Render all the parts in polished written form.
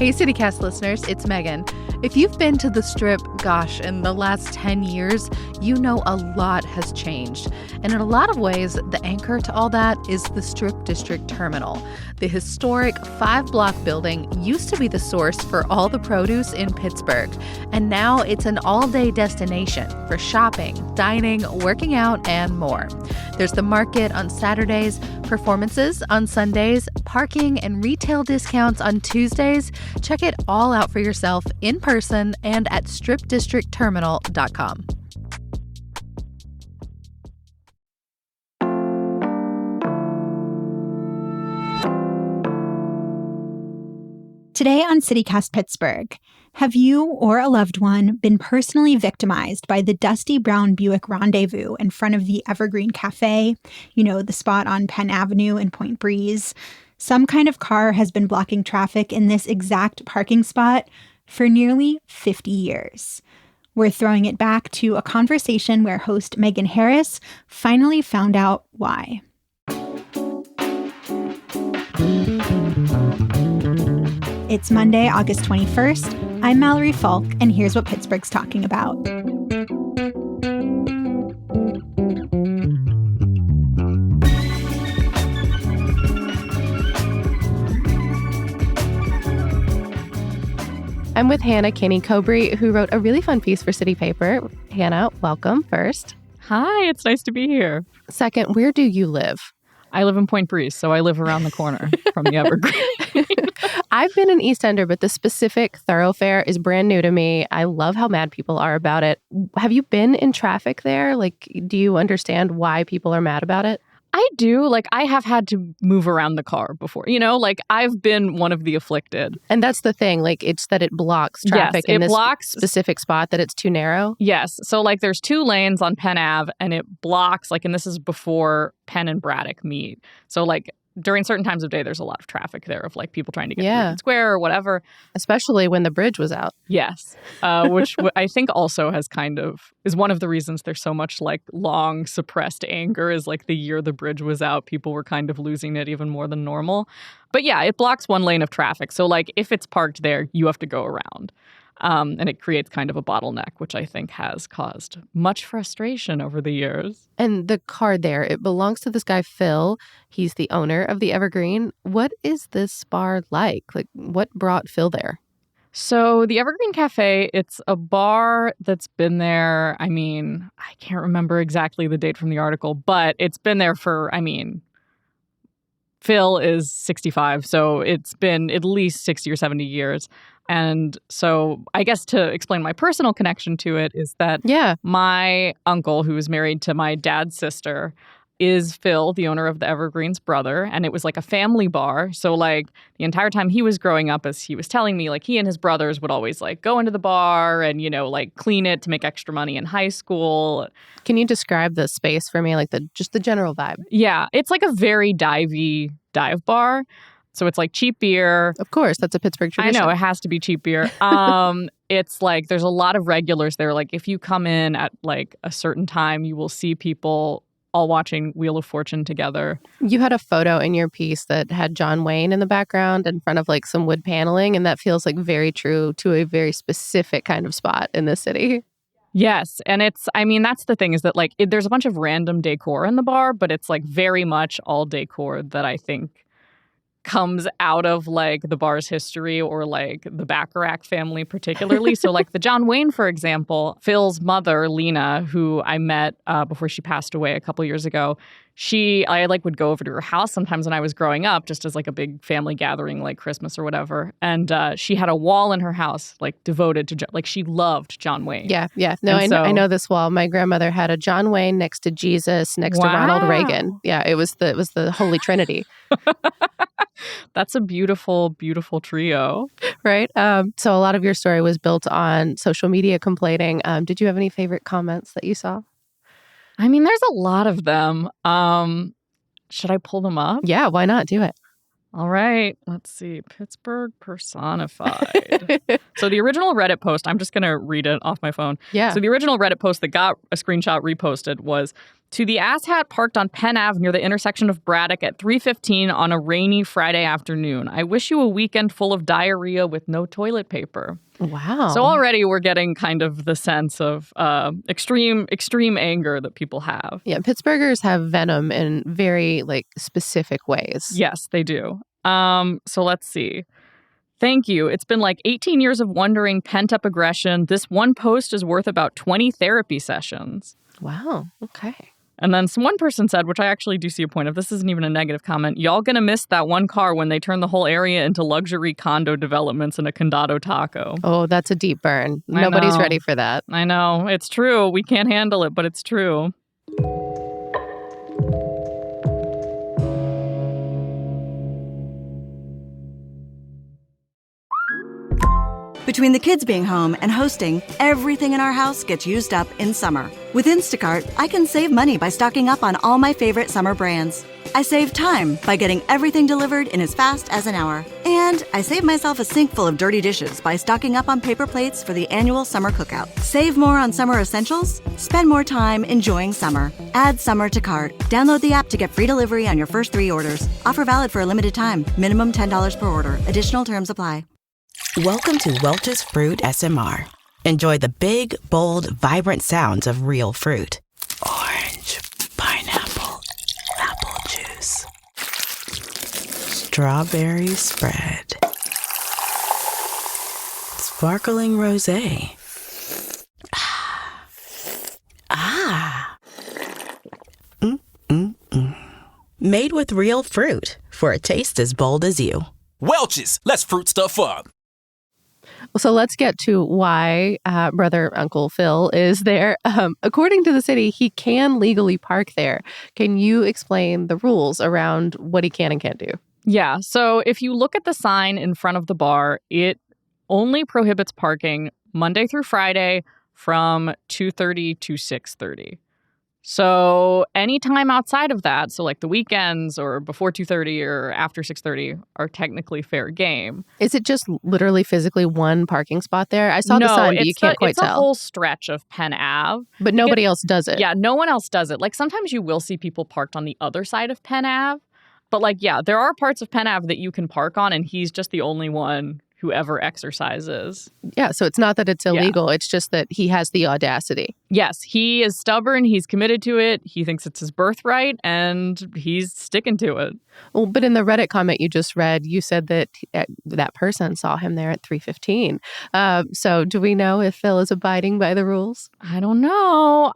Hey, CityCast listeners, it's Megan. If you've been to the Strip, gosh, in the last 10 years, you know a lot has changed. And in a lot of ways, the anchor to all that is the Strip District Terminal. The historic 5-block building used to be the source for all the produce in Pittsburgh. And now it's an all-day destination for shopping, dining, working out, and more. There's the market on Saturdays, performances on Sundays, parking and retail discounts on Tuesdays. Check it all out for yourself in person and at stripdistrictterminal.com. Today on CityCast Pittsburgh, have you or a loved one been personally victimized by the dusty brown Buick Rendezvous in front of the Evergreen Cafe? You know, the spot on Penn Avenue in Point Breeze. Some kind of car has been blocking traffic in this exact parking spot for nearly 50 years. We're throwing it back to a conversation where host Megan Harris finally found out why. It's Monday, August 21st. I'm Mallory Falk, and here's what Pittsburgh's talking about. I'm with Hannah Kinney-Cobry, who wrote a really fun piece for City Paper. Hannah, welcome first. Hi, it's nice to be here. Second, where do you live? I live in Point Breeze, so I live around the corner from the Evergreen. I've been an East Ender, but the specific thoroughfare is brand new to me. I love how mad people are about it. Have you been in traffic there? Like, do you understand why people are mad about it? I do. Like, I have had to move around the car before, like I've been one of the afflicted. And that's the thing. Like, it's that it blocks traffic in this specific spot, that it's too narrow. Yes. So, like, there's 2 lanes on Penn Ave, and it blocks, like, and this is before Penn and Braddock meet. So, like, during certain times of day, there's a lot of traffic there of, like, people trying to get to Union Square or whatever. Especially when the bridge was out. Yes. Which I think also has is one of the reasons there's so much, like, long suppressed anger is, like, the year the bridge was out, people were kind of losing it even more than normal. But yeah, it blocks 1 lane of traffic. So, like, if it's parked there, you have to go around. And it creates kind of a bottleneck, which I think has caused much frustration over the years. And the car there, it belongs to this guy, Phil. He's the owner of the Evergreen. What is this bar like? Like, what brought Phil there? So the Evergreen Cafe, it's a bar that's been there. I mean, I can't remember exactly the date from the article, but it's been there for, Phil is 65, so it's been at least 60 or 70 years. And so I guess to explain my personal connection to it is that my uncle, who was married to my dad's sister, is Phil, the owner of the Evergreen's brother. And it was like a family bar. So, like, the entire time he was growing up, as he was telling me, like, he and his brothers would always, like, go into the bar and, like, clean it to make extra money in high school. Can you describe the space for me, like just the general vibe? Yeah, it's like a very divey dive bar. So it's like cheap beer. Of course, that's a Pittsburgh tradition. I know, it has to be cheap beer. It's like there's a lot of regulars there. Like, if you come in at, like, a certain time, you will see people all watching Wheel of Fortune together. You had a photo in your piece that had John Wayne in the background in front of, like, some wood paneling, and that feels like very true to a very specific kind of spot in this city. Yes. And that's the thing is that, like, there's a bunch of random decor in the bar, but it's, like, very much all decor that I think comes out of, like, the bar's history or, like, the Bacharach family particularly. So, like, the John Wayne, for example, Phil's mother, Lena, who I met before she passed away a couple years ago, I would go over to her house sometimes when I was growing up, just as, like, a big family gathering, like Christmas or whatever. And she had a wall in her house, like, devoted to, like, she loved John Wayne. Yeah. No, I know this wall. My grandmother had a John Wayne next to Jesus, next to Ronald Reagan. Yeah, it was the Holy Trinity. That's a beautiful, beautiful trio. Right? So a lot of your story was built on social media complaining. Did you have any favorite comments that you saw? There's a lot of them. Should I pull them up? Yeah, why not? Do it. All right. Let's see. Pittsburgh personified. So the original Reddit post, I'm just going to read it off my phone. Yeah. So the original Reddit post that got a screenshot reposted was, To the asshat parked on Penn Ave near the intersection of Braddock at 3:15 on a rainy Friday afternoon. I wish you a weekend full of diarrhea with no toilet paper. Wow. So already we're getting kind of the sense of extreme anger that people have. Yeah, Pittsburghers have venom in very specific ways. Yes, they do. So let's see. Thank you. It's been 18 years of wondering, pent-up aggression. This one post is worth about 20 therapy sessions. Wow. Okay. And then one person said, which I actually do see a point of, this isn't even a negative comment, y'all gonna miss that one car when they turn the whole area into luxury condo developments and a condado taco. Oh, that's a deep burn. Nobody's ready for that. I know. It's true. We can't handle it, but it's true. Between the kids being home and hosting, everything in our house gets used up in summer. With Instacart, I can save money by stocking up on all my favorite summer brands. I save time by getting everything delivered in as fast as an hour. And I save myself a sink full of dirty dishes by stocking up on paper plates for the annual summer cookout. Save more on summer essentials? Spend more time enjoying summer. Add summer to cart. Download the app to get free delivery on your first 3 orders. Offer valid for a limited time. Minimum $10 per order. Additional terms apply. Welcome to Welch's Fruit SMR. Enjoy the big, bold, vibrant sounds of real fruit. Orange, pineapple, apple juice. Strawberry spread. Sparkling rosé. Made with real fruit for a taste as bold as you. Welch's, let's fruit stuff up. So let's get to why brother Uncle Phil is there. According to the city, he can legally park there. Can you explain the rules around what he can and can't do? Yeah. So if you look at the sign in front of the bar, it only prohibits parking Monday through Friday from 2:30 to 6:30. So anytime outside of that, so the weekends or before 2:30 or after 6:30 are technically fair game. Is it just literally physically one parking spot there? I saw the sign, but you can't quite tell. It's a whole stretch of Penn Ave. But nobody else does it. Yeah, no one else does it. Sometimes you will see people parked on the other side of Penn Ave. But there are parts of Penn Ave that you can park on, and he's just the only one who ever exercises. Yeah, so it's not that it's illegal. Yeah. It's just that he has the audacity. Yes, he is stubborn. He's committed to it. He thinks it's his birthright, and he's sticking to it. Well, but in the Reddit comment you just read, you said that that person saw him there at 3:15. So do we know if Phil is abiding by the rules? I don't know.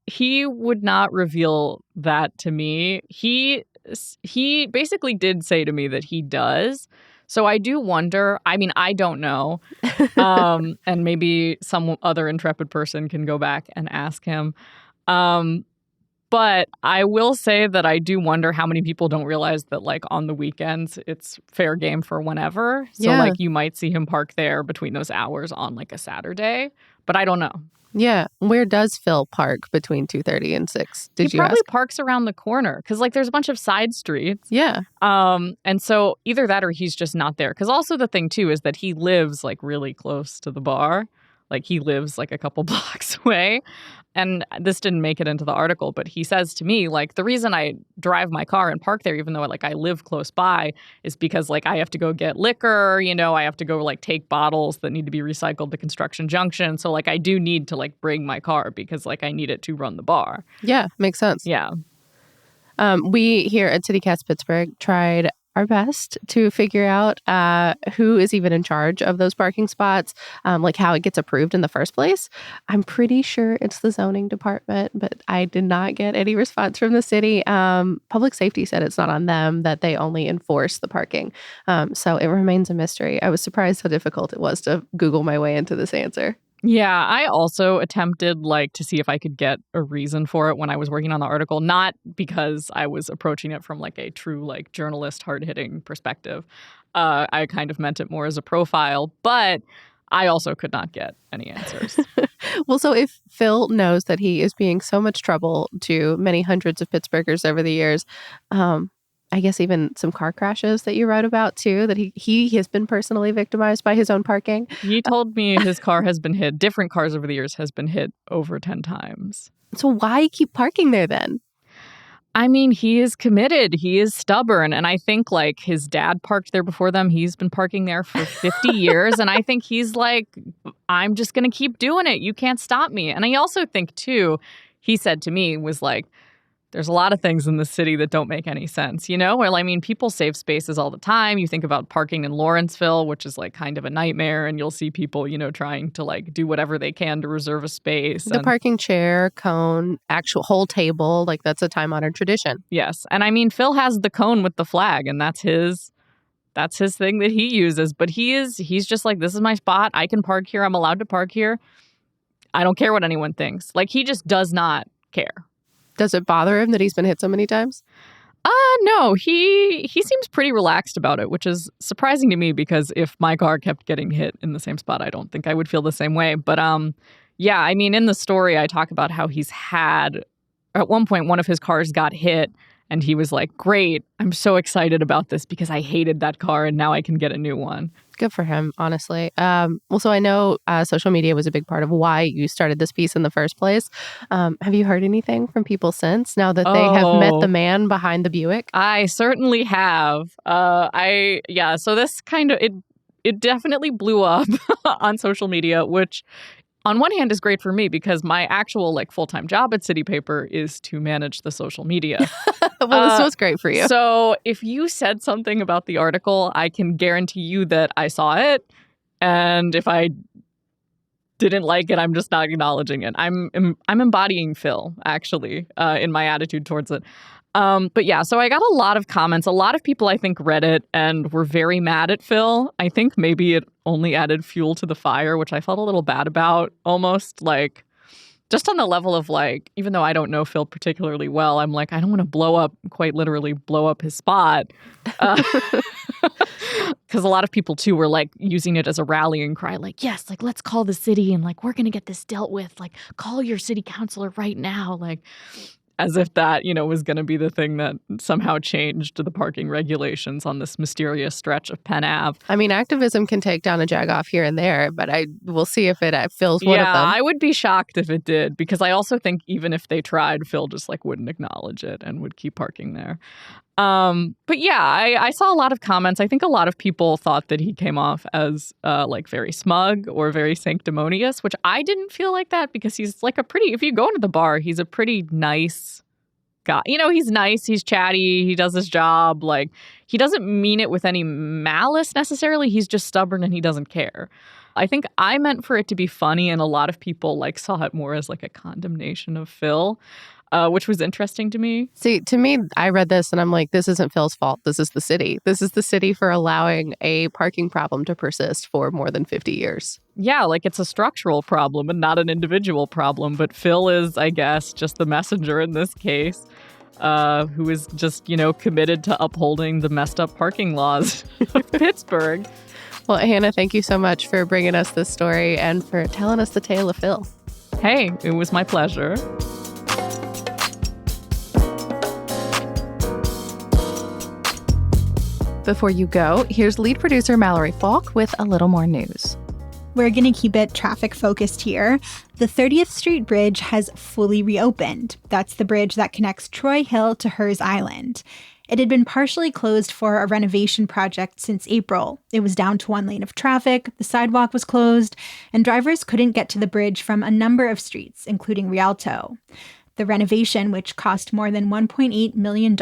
He would not reveal that to me. He basically did say to me that he does. So I do wonder, I don't know, and maybe some other intrepid person can go back and ask him. But I will say that I do wonder how many people don't realize that, on the weekends, it's fair game for whenever. So, you might see him park there between those hours on, a Saturday. But I don't know. Yeah. Where does Phil park between 2:30 and 6? He probably parks around the corner because, there's a bunch of side streets. Yeah. And so either that or he's just not there. Because also the thing, too, is that he lives, really close to the bar. He lives, a couple blocks away. And this didn't make it into the article, but he says to me, the reason I drive my car and park there, even though, I live close by, is because, I have to go get liquor, I have to go, take bottles that need to be recycled to Construction Junction. So, I do need to, bring my car because, I need it to run the bar. Yeah, makes sense. Yeah. We here at CityCast Pittsburgh tried our best to figure out who is even in charge of those parking spots, how it gets approved in the first place. I'm pretty sure it's the zoning department, but I did not get any response from the city. Public safety said it's not on them, that they only enforce the parking. So it remains a mystery. I was surprised how difficult it was to Google my way into this answer. Yeah, I also attempted to see if I could get a reason for it when I was working on the article, not because I was approaching it from a true journalist hard-hitting perspective. I kind of meant it more as a profile, but I also could not get any answers. Well, so if Phil knows that he is being so much trouble to many hundreds of Pittsburghers over the years, I guess even some car crashes that you wrote about, too, that he has been personally victimized by his own parking. He told me his car has been hit. Different cars over the years has been hit over 10 times. So why keep parking there then? I mean, he is committed. He is stubborn. And I think like his dad parked there before them. He's been parking there for 50 years. And I think he's like, I'm just going to keep doing it. You can't stop me. And I also think, too, he said to me was like, there's a lot of things in the city that don't make any sense, you know? Well, I mean, people save spaces all the time. You think about parking in Lawrenceville, which is like kind of a nightmare, and you'll see people, you know, trying to like do whatever they can to reserve a space. The parking chair, cone, actual whole table, like that's a time-honored tradition. Yes. And I mean, Phil has the cone with the flag, and that's his thing that he uses. But he's just like, this is my spot. I can park here. I'm allowed to park here. I don't care what anyone thinks. Like, he just does not care. Does it bother him that he's been hit so many times? No, he seems pretty relaxed about it, which is surprising to me because if my car kept getting hit in the same spot, I don't think I would feel the same way. But yeah, I mean, in the story, I talk about how he's had, at one point, one of his cars got hit and he was like, great, I'm so excited about this because I hated that car and now I can get a new one. Good for him, honestly. Well, so I know social media was a big part of why you started this piece in the first place. Have you heard anything from people since, now that they have met the man behind the Buick? I certainly have. So this kind of, it definitely blew up on social media, which on one hand is great for me because my actual like full-time job at City Paper is to manage the social media. Well, this was great for you. So if you said something about the article, I can guarantee you that I saw it. And if I didn't like it, I'm just not acknowledging it. I'm embodying Phil, actually, in my attitude towards it. But yeah, so I got a lot of comments. A lot of people, I think, read it and were very mad at Phil. I think maybe it only added fuel to the fire, which I felt a little bad about, almost like just on the level of like, even though I don't know Phil particularly well, I'm like, I don't want to quite literally blow up his spot. Because a lot of people, too, were like using it as a rallying cry, like, yes, like, let's call the city and like, we're going to get this dealt with. Like, call your city councilor right now. Like, as if that, you know, was going to be the thing that somehow changed the parking regulations on this mysterious stretch of Penn Ave. I mean, activism can take down a jagoff here and there, but we'll see if it fills one of them. Yeah, I would be shocked if it did, because I also think even if they tried, Phil just like wouldn't acknowledge it and would keep parking there. But yeah, I saw a lot of comments. I think a lot of people thought that he came off as like very smug or very sanctimonious, which I didn't feel like that because he's like if you go into the bar, he's a pretty nice guy. You know, he's nice, he's chatty, he does his job. Like, he doesn't mean it with any malice necessarily. He's just stubborn and he doesn't care. I think I meant for it to be funny, and a lot of people like saw it more as like a condemnation of Phil. Which was interesting to me. See, to me, I read this and I'm like, this isn't Phil's fault. This is the city. This is the city for allowing a parking problem to persist for more than 50 years. Yeah, like it's a structural problem and not an individual problem. But Phil is, I guess, just the messenger in this case, who is just, you know, committed to upholding the messed up parking laws of Pittsburgh. Well, Hannah, thank you so much for bringing us this story and for telling us the tale of Phil. Hey, it was my pleasure. Before you go, here's lead producer Mallory Falk with a little more news. We're going to keep it traffic focused here. The 30th Street Bridge has fully reopened. That's the bridge that connects Troy Hill to Hers Island. It had been partially closed for a renovation project since April. It was down to one lane of traffic, the sidewalk was closed, and drivers couldn't get to the bridge from a number of streets, including Rialto. The renovation, which cost more than $1.8 million,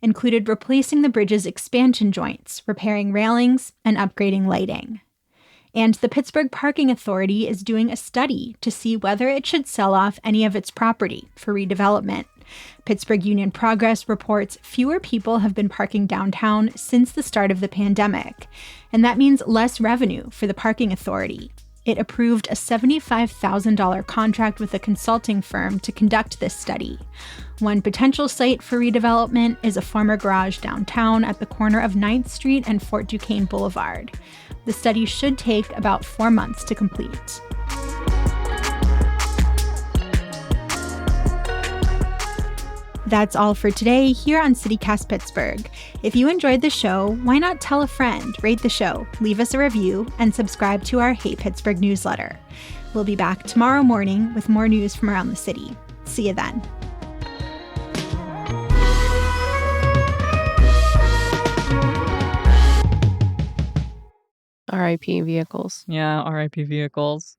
included replacing the bridge's expansion joints, repairing railings, and upgrading lighting. And the Pittsburgh Parking Authority is doing a study to see whether it should sell off any of its property for redevelopment. Pittsburgh Union Progress reports fewer people have been parking downtown since the start of the pandemic, and that means less revenue for the Parking Authority. It approved a $75,000 contract with a consulting firm to conduct this study. One potential site for redevelopment is a former garage downtown at the corner of 9th Street and Fort Duquesne Boulevard. The study should take about 4 months to complete. That's all for today here on CityCast Pittsburgh. If you enjoyed the show, why not tell a friend, rate the show, leave us a review, and subscribe to our Hey Pittsburgh newsletter. We'll be back tomorrow morning with more news from around the city. See you then. R.I.P. vehicles. Yeah, RIP vehicles.